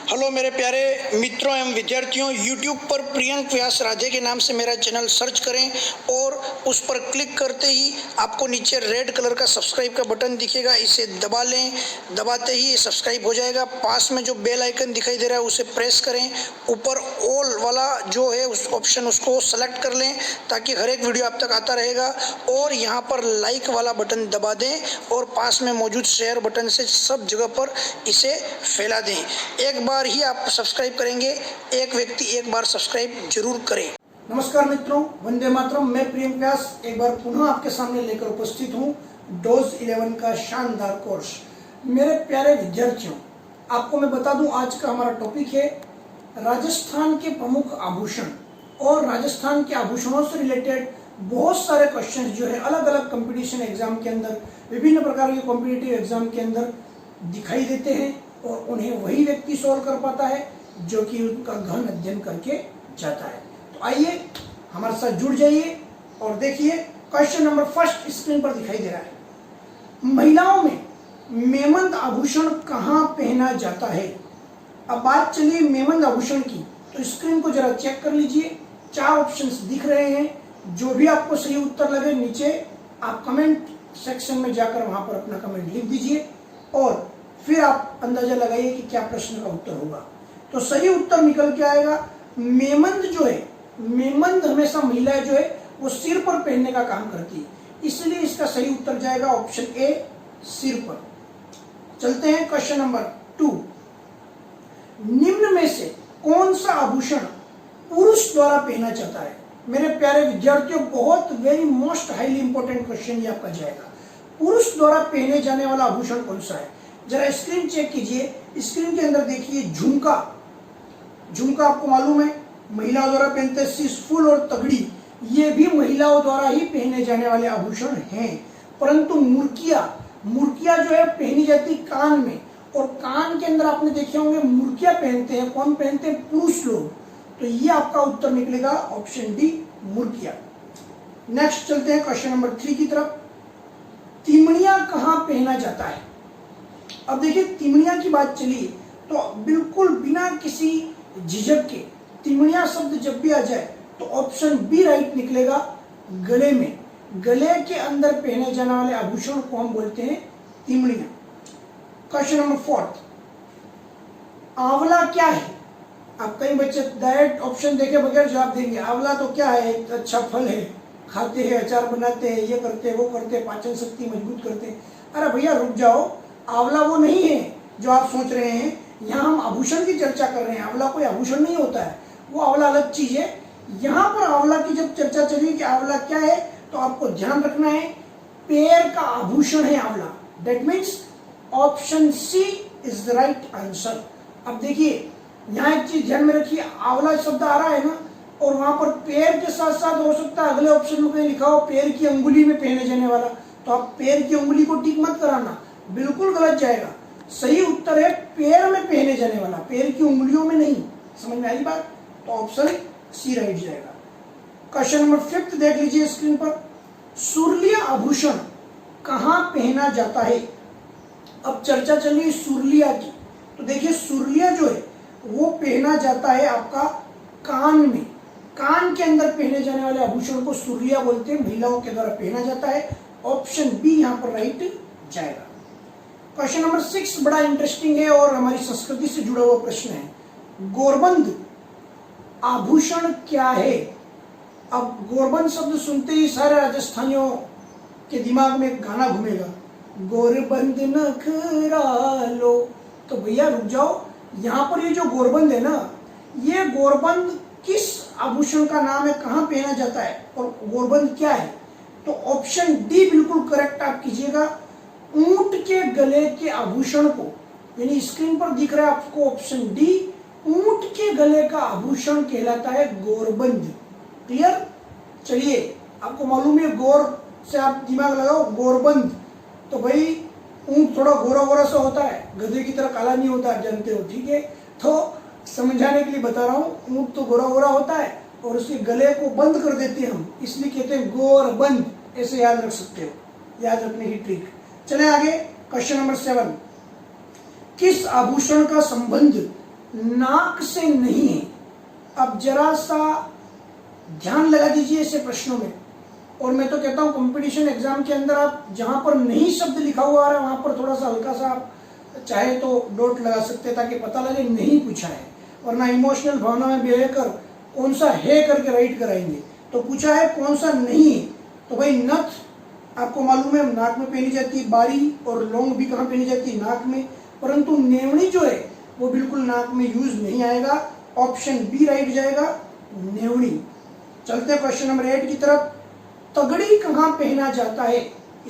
Hello मेरे प्यारे मित्रों एवं विद्यार्थियों, YouTube पर प्रियंक व्यास राधे के नाम से मेरा चैनल सर्च करें और उस पर क्लिक करते ही आपको नीचे रेड कलर का सब्सक्राइब का बटन दिखेगा, इसे दबा लें। दबाते ही सब्सक्राइब हो जाएगा। पास में जो बेल आइकन दिखाई दे रहा है उसे प्रेस करें। ऊपर ऑल वाला जो है उस ऑप्शन उसको सेलेक्ट कर लें ताकि हर एक वीडियो आप तक आता रहेगा। और यहाँ पर लाइक वाला बटन दबा दें और पास में मौजूद शेयर बटन से सब जगह पर इसे फैला दें। एक बार ही आप सब्सक्राइब करेंगे, एक व्यक्ति एक बार सब्सक्राइब जरूर करें। नमस्कार मित्रों, वंदे मातरम। मैं प्रियंक व्यास एक बार पुनः आपके सामने लेकर उपस्थित हूँ डोज 11 का शानदार कोर्स। मेरे प्यारे विद्यार्थियों, आपको मैं बता दूं आज का हमारा टॉपिक है राजस्थान के प्रमुख आभूषण। और राजस्थान के आभूषणों से रिलेटेड बहुत सारे क्वेश्चंस जो है अलग अलग कंपटीशन एग्जाम के अंदर, विभिन्न प्रकार के कॉम्पिटिटिव एग्जाम के अंदर दिखाई देते हैं और उन्हें वही व्यक्ति सॉल्व कर पाता है जो कि उनका गहन अध्ययन करके जाता है। तो आइए हमारे साथ जुड़ जाइए और देखिए क्वेश्चन नंबर फर्स्ट स्क्रीन पर दिखाई दे रहा है। महिलाओं में मेमंद आभूषण कहाँ पहना जाता है? अब बात चलिए मेमंद आभूषण की, तो स्क्रीन को जरा चेक कर लीजिए। 4 ऑप्शंस दिख रहे हैं। जो भी आपको सही उत्तर लगे नीचे आप कमेंट सेक्शन में जाकर वहां पर अपना कमेंट लिख दीजिए और फिर आप अंदाजा लगाइए कि क्या प्रश्न का उत्तर होगा। तो सही उत्तर निकल के आएगा मेमंद जो है, मेमंद हमेशा महिलाएं जो है वो सिर पर पहनने का काम करती है, इसलिए इसका सही उत्तर जाएगा ऑप्शन ए, सिर पर। चलते हैं क्वेश्चन नंबर 2। निम्न में से कौन सा आभूषण पुरुष द्वारा पहना जाता है? मेरे प्यारे विद्यार्थियों, बहुत very most highly important question ये आपका जाएगा। पुरुष द्वारा पहने जाने वाला आभूषण कौन सा है? जरा स्क्रीन चेक कीजिए। स्क्रीन के अंदर देखिए झुमका। झुमका आपको मालूम है महिलाओं द्वारा पहनते हैं। सिसफुल और तगड़ी ये भी महिलाओं द्वारा ही पहने जाने वाले आभूषण हैं। परंतु मुर्किया, मुर्किया जो है पहनी जाती कान में, और कान के अंदर आपने देखे होंगे मुर्किया पहनते हैं। कौन पहनते हैं? पुरुष लोग। तो ये आपका उत्तर निकलेगा ऑप्शन डी, मुर्किया। नेक्स्ट चलते हैं क्वेश्चन नंबर 3 की तरफ। तिमड़िया कहाँ पहना जाता है? अब देखिए तिमड़िया की बात चली तो बिल्कुल बिना किसी झिझक के तिमड़िया शब्द जब भी आ जाए तो ऑप्शन बी राइट निकलेगा, गले में। गले के अंदर पहने जाने वाले आभूषण को हम बोलते हैं तिमड़िया। क्वेश्चन नंबर 4, आंवला क्या है? आप कई बच्चे डायरेक्ट ऑप्शन देखे बगैर जवाब देंगे। आंवला तो क्या है? अच्छा फल है, खाते हैं, अचार बनाते हैं, ये करते हैं, वो करते हैं, पाचन शक्ति मजबूत करते हैं। अरे भैया रुक जाओ, आंवला वो नहीं है जो आप सोच रहे हैं। यहाँ हम आभूषण की चर्चा कर रहे हैं। आंवला कोई आभूषण नहीं होता है, वो आंवला अलग चीज है। यहाँ पर आंवला की जब चर्चा चली कि आंवला क्या है, तो आपको ध्यान रखना है पैर का आभूषण है आंवला। That means option C is the right answer. अब देखिए यहाँ एक चीज ध्यान में रखिए, आंवला शब्द आ रहा है ना, और वहां पर पैर के साथ साथ हो सकता है अगले ऑप्शन में लिखा हो पैर की अंगुली में पहने जाने वाला। तो आप पैर की अंगुली को टिक मत कराना, बिल्कुल गलत जाएगा। सही उत्तर है पैर में पहने जाने वाला, पैर की उंगलियों में नहीं। समझ में आई बात? तो ऑप्शन सी राइट जाएगा। क्वेश्चन नंबर 5 देख लीजिए स्क्रीन पर। सुरलिया आभूषण कहाँ पहना जाता है? अब चर्चा चल रही सुरलिया की, तो देखिए सुरलिया जो है वो पहना जाता है आपका कान में। कान के अंदर पहने जाने वाले आभूषण को सुरलिया बोलते हैं, महिलाओं के द्वारा पहना जाता है। ऑप्शन बी यहाँ पर राइट जाएगा। क्वेश्चन नंबर 6 बड़ा इंटरेस्टिंग है और हमारी संस्कृति से जुड़ा हुआ प्रश्न है। गोरबंद आभूषण क्या है? अब गोरबंद शब्द सुनते ही सारे राजस्थानियों के दिमाग में गाना घूमेगा, गोरबंद नखरा लो। तो भैया रुक जाओ, यहाँ पर ये जो गोरबंद है ना, ये गोरबंद किस आभूषण का नाम है, कहाँ पहना जाता है और गोरबंद क्या है? तो ऑप्शन डी बिल्कुल करेक्ट आप कीजिएगा। ऊंट के गले के आभूषण को, यानी स्क्रीन पर दिख रहा है आपको ऑप्शन डी, ऊंट के गले का आभूषण कहलाता है गोरबंद। क्लियर? चलिए आपको मालूम है, गौर से आप दिमाग लगाओ गोरबंद, तो भाई ऊंट थोड़ा गोरा गोरा सा होता है, गधे की तरह काला नहीं होता, जानते हो, ठीक है? तो समझाने के लिए बता रहा हूँ, ऊंट तो गोरा गोरा होता है और उसके गले को बंद कर देते हैं हम, इसलिए कहते हैं गोरबंद। ऐसे याद रख सकते हो, याद रखने की ट्रिक। चले आगे, क्वेश्चन नंबर 7। किस आभूषण का संबंध नाक से नहीं है। अब जरा सा ध्यान लगा दीजिए ऐसे प्रश्नों में। और मैं तो कहता हूं कंपटीशन एग्जाम के अंदर आप जहां पर नहीं शब्द लिखा हुआ आ रहा है वहां पर थोड़ा सा हल्का सा आप चाहे तो डॉट लगा सकते हैं ताकि पता लगे नहीं पूछा है, वरना इमोशनल भावना में बहकर कौन सा है करके राइट कराएंगे। तो पूछा है कौन सा नहीं है, तो भाई नथ आपको मालूम है नाक में पहनी जाती है, बारी और लौंग भी कहाँ पहनी जाती है, नाक में, परंतु नेवणी जो है वो बिल्कुल नाक में यूज नहीं आएगा। ऑप्शन बी राइट जाएगा, नेवणी। चलते हैं क्वेश्चन नंबर 8 की तरफ। तगड़ी कहाँ पहना जाता है?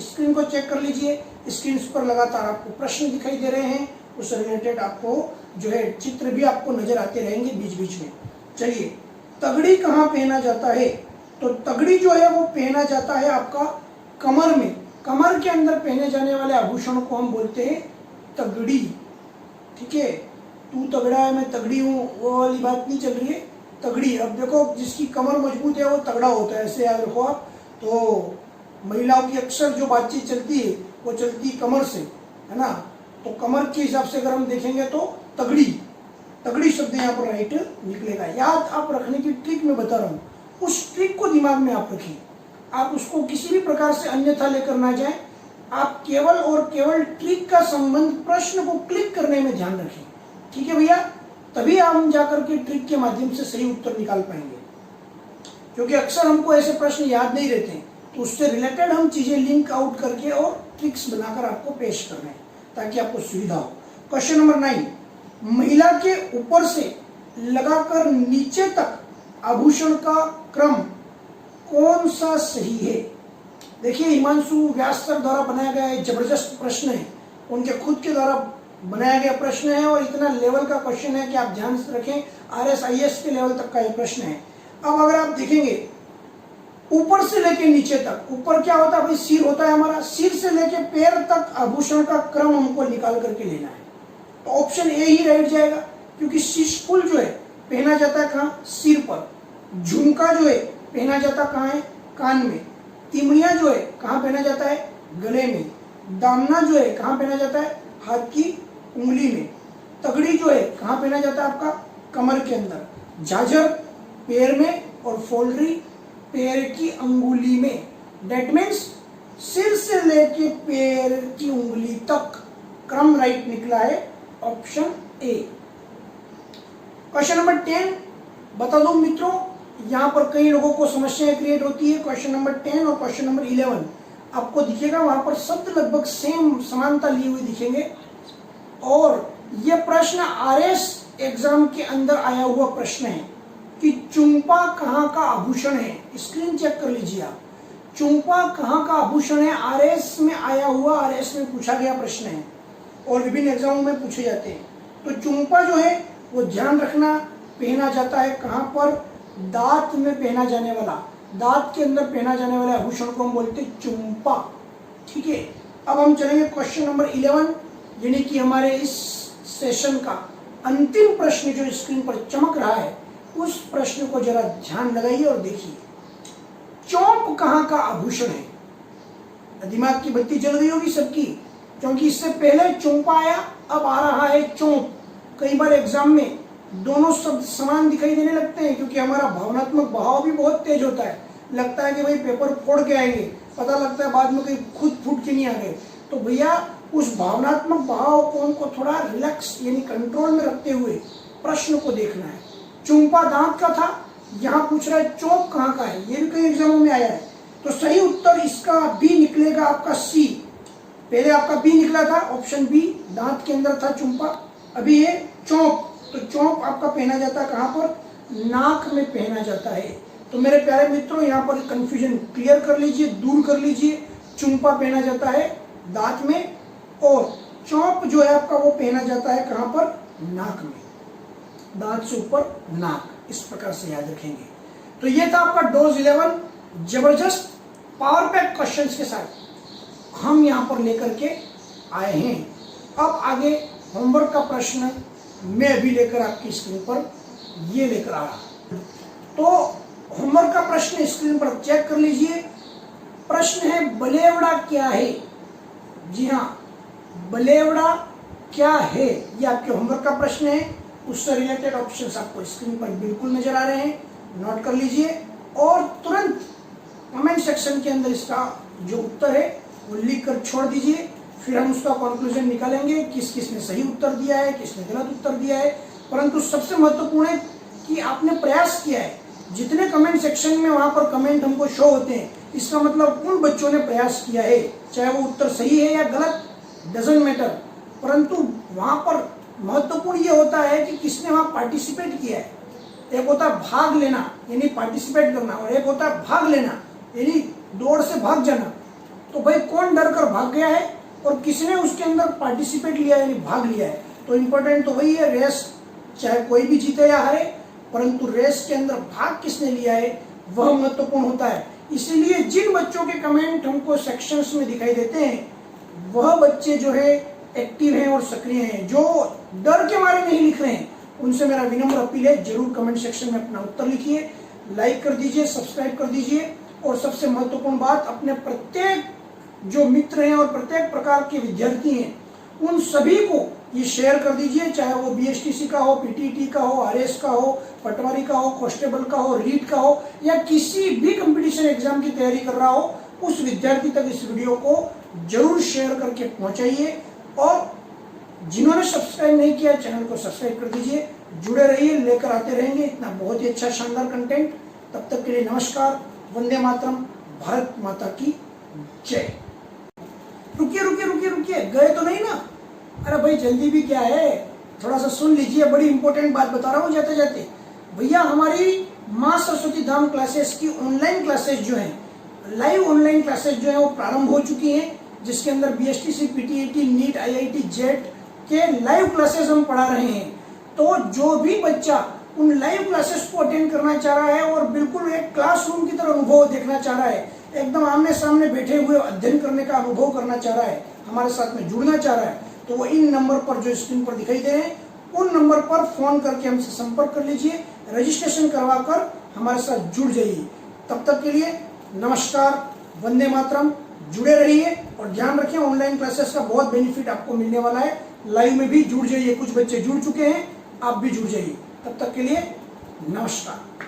स्क्रीन को चेक कर लीजिए, स्क्रीन पर लगातार आपको प्रश्न दिखाई दे रहे हैं, उससे रिलेटेड आपको जो है चित्र भी आपको नजर आते रहेंगे बीच बीच में। चलिए, तगड़ी कहाँ पहना जाता है? तो तगड़ी जो है वो पहना जाता है आपका कमर में। कमर के अंदर पहने जाने वाले आभूषणों को हम बोलते हैं तगड़ी। ठीक है, तू तगड़ा है मैं तगड़ी हूँ वो वाली बात नहीं चल रही है, तगड़ी। अब देखो जिसकी कमर मजबूत है वो तगड़ा होता है, ऐसे याद रखो आप। तो महिलाओं की अक्सर जो बातचीत चलती है वो चलती कमर से, है ना। तो कमर के हिसाब से अगर हम देखेंगे तो तगड़ी, तगड़ी शब्द यहाँ पर राइट निकलेगा। याद आप रखने की ट्रिक मैं बता रहा हूँ, उस ट्रिक को दिमाग में आप रखिए, आप उसको किसी भी प्रकार से अन्यथा लेकर ना जाए। आप केवल और केवल ट्रिक का संबंध प्रश्न को क्लिक करने में ध्यान रखें। ठीक है भैया, तभी हम जाकर के ट्रिक के माध्यम से सही उत्तर निकाल पाएंगे। क्योंकि अक्सर हमको ऐसे प्रश्न याद नहीं रहते हैं, तो उससे रिलेटेड हम चीजें लिंक आउट करके और ट्रिक्स बनाकर आपको पेश कर रहे हैं ताकि आपको सुविधा हो। क्वेश्चन नंबर 9, महिला के ऊपर से लगाकर नीचे तक आभूषण का क्रम कौन सा सही है? देखिए, हिमांशु व्यास सर द्वारा बनाया गया एक जबरदस्त प्रश्न है, उनके खुद के द्वारा बनाया गया प्रश्न है और इतना लेवल का क्वेश्चन है कि आप ध्यान से रखें, RSIS के लेवल तक का ये प्रश्न है। अब अगर आप देखेंगे ऊपर से लेके नीचे तक, ऊपर क्या होता है भाई, सिर होता है हमारा, सिर से लेके पैर तक आभूषण का क्रम हमको निकाल करके लेना है। तो ऑप्शन ए ही राइट जाएगा, क्योंकि शीशफुल जो है पहना जाता है कहाँ, सिर पर। झुमका जो है पहना जाता कहाँ है, कान में। तिमड़िया जो है कहाँ पहना जाता है, गले में। दामना जो है कहाँ पहना जाता है, हाथ की उंगली में। तगड़ी जो है कहाँ पहना जाता है, आपका कमर के अंदर। झाझर पैर में और फोल्डरी पैर की अंगुली में। डेट मीन्स सिर से लेके पैर की उंगली तक क्रम राइट निकला है, ऑप्शन ए। क्वेश्चन नंबर 10 बता दो मित्रों, यहाँ पर कई लोगों को समस्याएं क्रिएट होती है। क्वेश्चन नंबर 10 और क्वेश्चन नंबर 11 आपको दिखेगा, वहां पर शब्द लगभग सेम समानता लिए हुए दिखेंगे। और यह प्रश्न RS एग्जाम के अंदर आया हुआ प्रश्न है कि चुंपा कहाँ का आभूषण है। स्क्रीन चेक कर लीजिए आप, चुंपा कहाँ का आभूषण है, RS में आया हुआ, RS में पूछा गया प्रश्न है और विभिन्न एग्जामों में पूछे जाते हैं। तो चुंपा जो है वो ध्यान रखना पहना जाता है कहाँ पर, दांत में पहना जाने वाला, दांत के अंदर पहना जाने वाले आभूषण को हम बोलते हैं चुंपा। ठीक है, अब हम चलेंगे क्वेश्चन नंबर 11, यानी कि हमारे इस सेशन का अंतिम प्रश्न जो स्क्रीन पर चमक रहा है, उस प्रश्न को जरा ध्यान लगाइए और देखिए। चौंप कहाँ का आभूषण है? दिमाग की बत्ती जल गई होगी सबकी, क्योंकि इससे पहले चौंपा आया, अब आ रहा है चौंप। कई बार एग्जाम में दोनों शब्द समान दिखाई देने लगते हैं, क्योंकि हमारा भावनात्मक बहाव भी बहुत तेज होता है। लगता है कि भाई पेपर फोड़ के आएंगे, पता लगता है बाद में कहीं खुद फूट के नहीं आ गए। तो भैया उस भावनात्मक बहाव को हमको थोड़ा रिलैक्स यानी कंट्रोल में रखते हुए प्रश्न को देखना है। चुंपा दांत का था, यहाँ पूछ रहा है चौंप कहाँ का है, ये भी कई एग्जामों में आया है। तो सही उत्तर इसका बी निकलेगा, आपका सी। पहले आपका बी निकला था, ऑप्शन बी, दांत के अंदर था चुंपा। अभी ये चौंप, तो चौंप आपका पहना जाता है कहाँ पर, नाक में पहना जाता है। तो मेरे प्यारे मित्रों, यहाँ पर कंफ्यूजन क्लियर कर लीजिए, दूर कर लीजिए। चुंपा पहना जाता है दांत में और चौंप जो है आपका वो पहना जाता है कहाँ पर, नाक में। दांत से ऊपर नाक, इस प्रकार से याद रखेंगे। तो ये था आपका डोज 11, जबरदस्त पावर पैक क्वेश्चंस के साथ हम यहाँ पर लेकर के आए हैं। अब आगे होमवर्क का प्रश्न मैं अभी लेकर आपकी स्क्रीन पर ये लेकर आ रहा। तो होमवर्क का प्रश्न स्क्रीन पर चेक कर लीजिए। प्रश्न है बलेवड़ा क्या है? जी हाँ, बलेवड़ा क्या है, ये आपके होमवर्क का प्रश्न है। उससे रिलेटेड ऑप्शंस आपको स्क्रीन पर बिल्कुल नजर आ रहे हैं, नोट कर लीजिए और तुरंत कमेंट सेक्शन के अंदर इसका जो उत्तर है वो लिख कर छोड़ दीजिए। फिर हम उसका कंक्लूजन निकालेंगे, किस किस ने सही उत्तर दिया है, किसने गलत उत्तर दिया है। परंतु सबसे महत्वपूर्ण है कि आपने प्रयास किया है। जितने कमेंट सेक्शन में वहां पर कमेंट हमको शो होते हैं, इसका मतलब उन बच्चों ने प्रयास किया है, चाहे वो उत्तर सही है या गलत, डजंट मैटर। परंतु वहां पर महत्वपूर्ण ये होता है कि किसने वहां पार्टिसिपेट किया है। एक होता है भाग लेना यानी पार्टिसिपेट करना, और एक होता है भाग लेना यानी दौड़ से भाग जाना। तो भाई कौन डर कर भाग गया है और किसने उसके अंदर पार्टिसिपेट लिया यानी भाग लिया है। तो इम्पोर्टेंट तो वही है, रेस चाहे कोई भी जीते या हारे, परंतु रेस के अंदर भाग किसने लिया है वह महत्वपूर्ण होता है। इसीलिए जिन बच्चों के कमेंट हमको सेक्शंस में दिखाई देते हैं वह बच्चे जो है एक्टिव हैं और सक्रिय हैं। जो डर के मारे नहीं लिख रहे हैं उनसे मेरा विनम्र अपील है, जरूर कमेंट सेक्शन में अपना उत्तर लिखिए, लाइक कर दीजिए, सब्सक्राइब कर दीजिए। और सबसे महत्वपूर्ण बात, अपने प्रत्येक जो मित्र हैं और प्रत्येक प्रकार के विद्यार्थी हैं उन सभी को ये शेयर कर दीजिए, चाहे वो बीएसटीसी का हो, पीटीटी का हो, आरएस का हो, पटवारी का हो, कांस्टेबल का हो, रीट का हो, या किसी भी कंपटीशन एग्जाम की तैयारी कर रहा हो, उस विद्यार्थी तक इस वीडियो को जरूर शेयर करके पहुंचाइए। और जिन्होंने सब्सक्राइब नहीं किया चैनल को सब्सक्राइब कर दीजिए, जुड़े रहिए, लेकर आते रहेंगे इतना बहुत ही अच्छा शानदार कंटेंट। तब तक के लिए नमस्कार, वंदे मातरम, भारत माता की जय। रुकिए रुकिए रुकिए रुकिए, गए तो नहीं ना? अरे भाई जल्दी भी क्या है, थोड़ा सा सुन लीजिए, बड़ी इंपॉर्टेंट बात बता रहा हूँ जाते जाते। भैया हमारी माँ सरस्वती धाम क्लासेस की ऑनलाइन क्लासेस जो हैं, लाइव ऑनलाइन क्लासेस जो है वो प्रारंभ हो चुकी हैं, जिसके अंदर BSTC, PTET, NEET, IIT, JET के लाइव क्लासेस हम पढ़ा रहे हैं। तो जो भी बच्चा उन लाइव क्लासेस को अटेंड करना चाह रहा है और बिल्कुल एक क्लासरूम की तरह अनुभव देखना चाह रहा है, एकदम आमने सामने बैठे हुए अध्ययन करने का अनुभव करना चाह रहा है, हमारे साथ में जुड़ना चाह रहा है, तो वो इन नंबर पर जो स्क्रीन पर दिखाई दे रहे हैं उन नंबर पर फोन करके हमसे संपर्क कर लीजिए, रजिस्ट्रेशन करवा कर हमारे साथ जुड़ जाइए। तब तक के लिए नमस्कार, वंदे मातरम, जुड़े रहिए और ध्यान रखिए ऑनलाइन क्लासेस का बहुत बेनिफिट आपको मिलने वाला है। लाइव में भी जुड़ जाइए, कुछ बच्चे जुड़ चुके हैं, आप भी जुड़ जाइए। तब तक के लिए नमस्कार।